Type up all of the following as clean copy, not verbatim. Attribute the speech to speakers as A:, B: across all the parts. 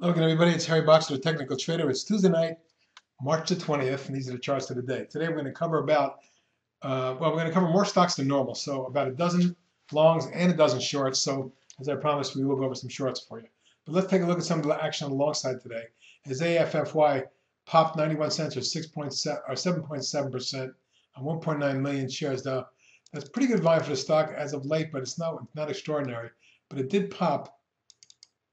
A: Hello again, everybody. It's Harry Boxer, the Technical Trader. It's Tuesday night, March the 20th, and these are the charts of the day. Today we're going to cover we're going to cover more stocks than normal. So about a dozen longs and a dozen shorts. So as I promised, we will go over some shorts for you. But let's take a look at some of the action on the long side today. As AFFY popped 91 cents or 7.7% on 1.9 million shares. Now, that's pretty good volume for the stock as of late, but it's not extraordinary. But it did pop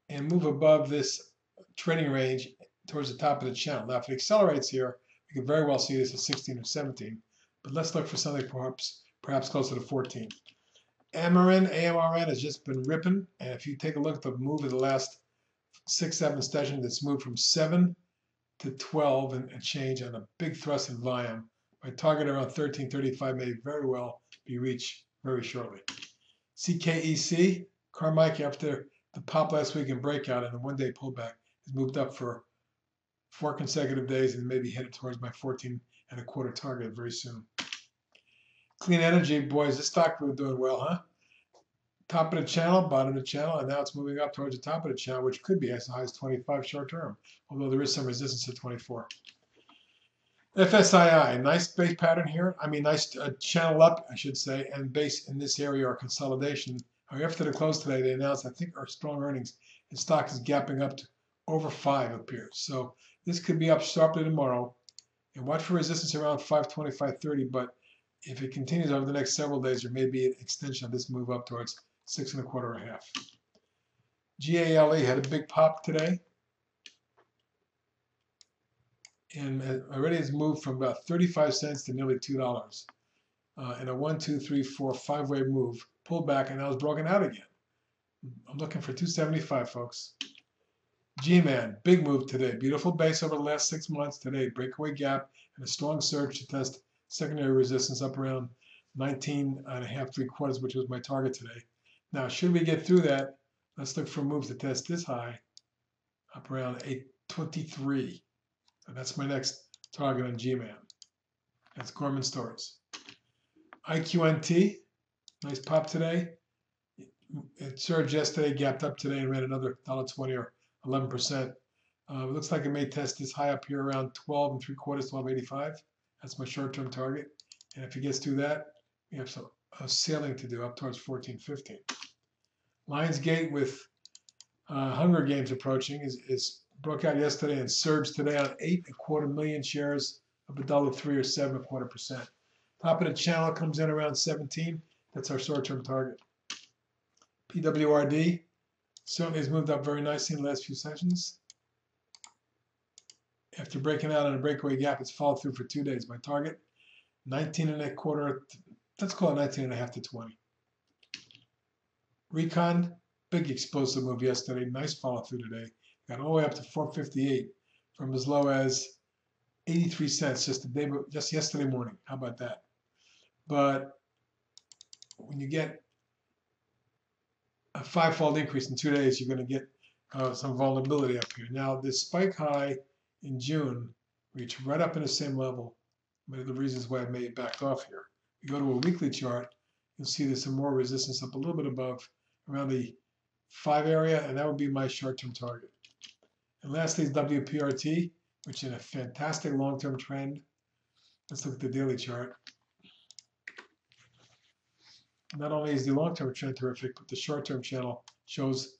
A: and move above this trading range towards the top of the channel. Now, if it accelerates here, we could very well see this at 16 or 17. But let's look for something perhaps closer to 14. AMRN has just been ripping, and if you take a look at the move of the last 6-7 sessions, it's moved from 7 to 12 and change on a big thrust in volume. My target around 13.35 may very well be reached very shortly. CKEC, Carmike, after the pop last week and breakout and the one-day pullback, has moved up for 4 consecutive days and maybe headed towards my 14.25 target very soon. Clean Energy, boys, this stock was doing well, huh? Top of the channel, bottom of the channel, and now it's moving up towards the top of the channel, which could be as high as 25 short term, although there is some resistance at 24. FSII, nice base pattern here. I mean, nice channel up, I should say, and base in this area or consolidation. After the close today, they announced, I think, our strong earnings. The stock is gapping up to over 5, it appears. So this could be up sharply tomorrow. And watch for resistance around 525.30. But if it continues over the next several days, there may be an extension of this move up towards 6.25 or a half. GALE had a big pop today. And already has moved from about 35 cents to nearly $2 in a 1, 2, 3, 4, 5-way move, pulled back, and now it's broken out again. I'm looking for 275, folks. GMAN, big move today. Beautiful base over the last 6 months. Today, breakaway gap and a strong surge to test secondary resistance up around 19.5, 3/4, which was my target today. Now, should we get through that, let's look for moves to test this high up around 823. So that's my next target on GMAN. That's Gorman Stores. IQNT, nice pop today. It surged yesterday, gapped up today, and ran another $1.20 or 11%. It looks like it may test this high up here around 12.75, 12.85. That's my short-term target. And if it gets through that, we have some sailing to do up towards 14.15. Lionsgate with Hunger Games approaching is broke out yesterday and surged today on 8.25 million shares of $1.03 or 7.25%. Top of the channel comes in around 17. That's our short-term target. PWRD certainly has moved up very nicely in the last few sessions. After breaking out on a breakaway gap, it's followed through for 2 days. My target, 19.25. Let's call it 19.5 to 20. Recon, big explosive move yesterday. Nice follow through today. Got all the way up to 458 from as low as 83 cents just yesterday morning. How about that? But when you get a 5-fold increase in 2 days, you're going to get some vulnerability up here. Now, this spike high in June reached right up in the same level. One of the reasons why I may have backed off here. You go to a weekly chart, you'll see there's some more resistance up a little bit above around the 5 area, and that would be my short-term target. And lastly is WPRT, which is a fantastic long-term trend. Let's look at the daily chart. Not only is the long-term trend terrific, but the short-term channel shows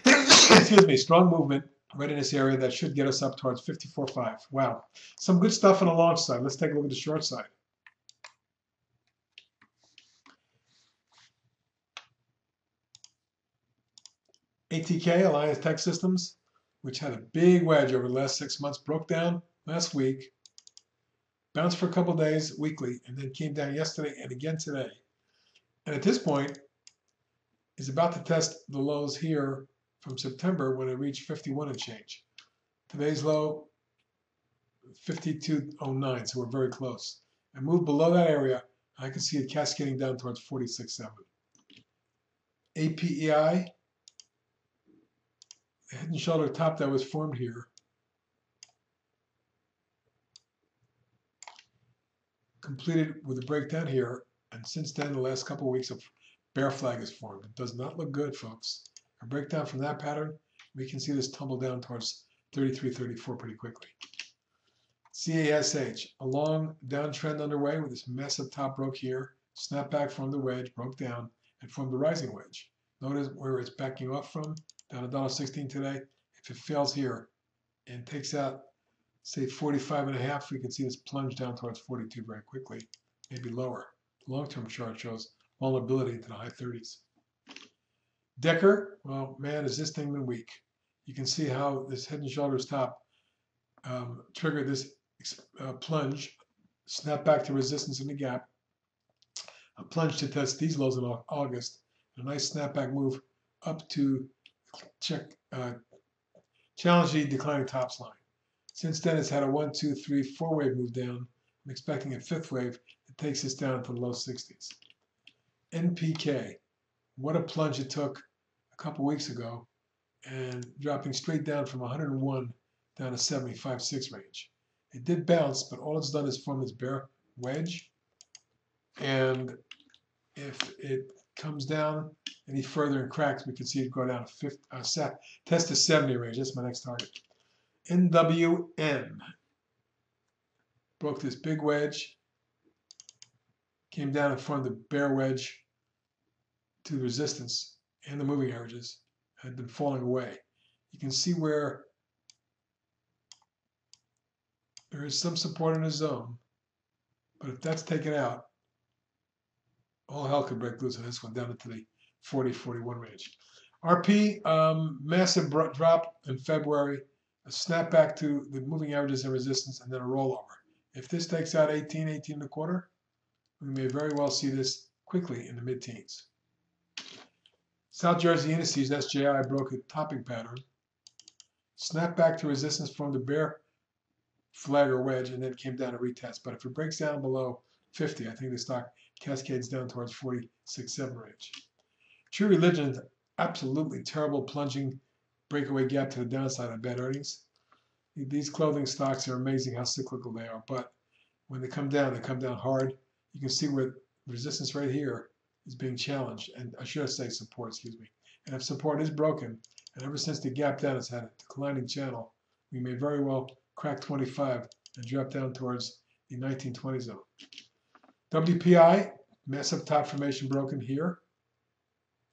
A: excuse me, strong movement right in this area that should get us up towards 54.5. Wow. Some good stuff on the long side. Let's take a look at the short side. ATK, Alliance Tech Systems, which had a big wedge over the last 6 months, broke down last week, bounced for a couple days weekly, and then came down yesterday and again today. And at this point, is about to test the lows here from September when it reached 51 and change. Today's low, 52.09, so we're very close. I moved below that area, I can see it cascading down towards 46.7. APEI, the head and shoulder top that was formed here, completed with a breakdown here, and since then, the last couple of weeks, a bear flag is formed. It does not look good, folks. A breakdown from that pattern We can see this tumble down towards 33, 34 pretty quickly. CSH, a long downtrend underway with this massive top broke here, snapped back from the wedge, broke down, and formed the rising wedge. Notice where it's backing off from, down $1.16 today. If it fails here and takes out, say, 45.5, we can see this plunge down towards 42 very quickly, maybe lower. The long-term chart shows vulnerability into the high 30s. Decker, well, man, has this thing been weak. You can see how this head and shoulders top triggered this plunge, snap back to resistance in the gap, a plunge to test these lows in August, a nice snapback move up to challenge the declining tops line. Since then, it's had a 1, 2, 3, 4 wave move down. I'm expecting a fifth wave that takes us down to the low 60s. NPK, what a plunge it took a couple weeks ago, and dropping straight down from 101 down to 75.6 range. It did bounce, but all it's done is form this bear wedge. And if it comes down any further and cracks, we can see it go down to test the 70 range. That's my next target. NWN broke this big wedge, came down and formed the bear wedge to the resistance and the moving averages, had been falling away. You can see where there is some support in the zone, but if that's taken out, all hell could break loose on this one down into the 40, 41 range. RP, massive drop in February, a snap back to the moving averages and resistance, and then a rollover. If this takes out 18, 18 and a quarter, we may very well see this quickly in the mid-teens. South Jersey indices, SJI, broke a topping pattern, snapped back to resistance from the bear flag or wedge, and then came down to retest. But if it breaks down below 50, I think the stock cascades down towards 46.7 range. True Religion, absolutely terrible plunging breakaway gap to the downside on bad earnings. These clothing stocks are amazing how cyclical they are, but when they come down hard. You can see where resistance right here is being challenged, and I should say support, excuse me. And if support is broken, and ever since the gap down has had a declining channel, we may very well crack 25 and drop down towards the 1920 zone. WPI, massive top formation broken here.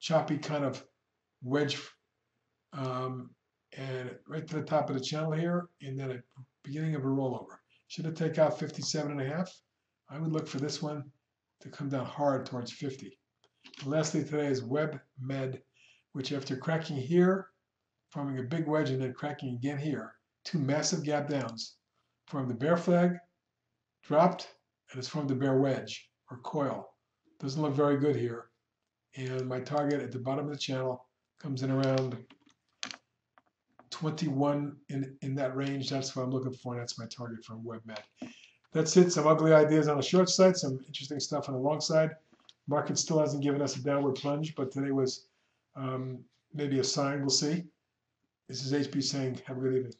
A: Choppy kind of wedge and right to the top of the channel here, and then a beginning of a rollover. Should it take out 57.5? I would look for this one to come down hard towards 50. And lastly today is WebMed, which after cracking here, forming a big wedge and then cracking again here, two massive gap downs, formed the bear flag, dropped, and it's formed the bear wedge or coil. Doesn't look very good here. And my target at the bottom of the channel comes in around 21 in that range. That's what I'm looking for, and that's my target for WebMed. That's it. Some ugly ideas on the short side, some interesting stuff on the long side. Market still hasn't given us a downward plunge, but today was maybe a sign. We'll see. This is HB saying, have a good evening.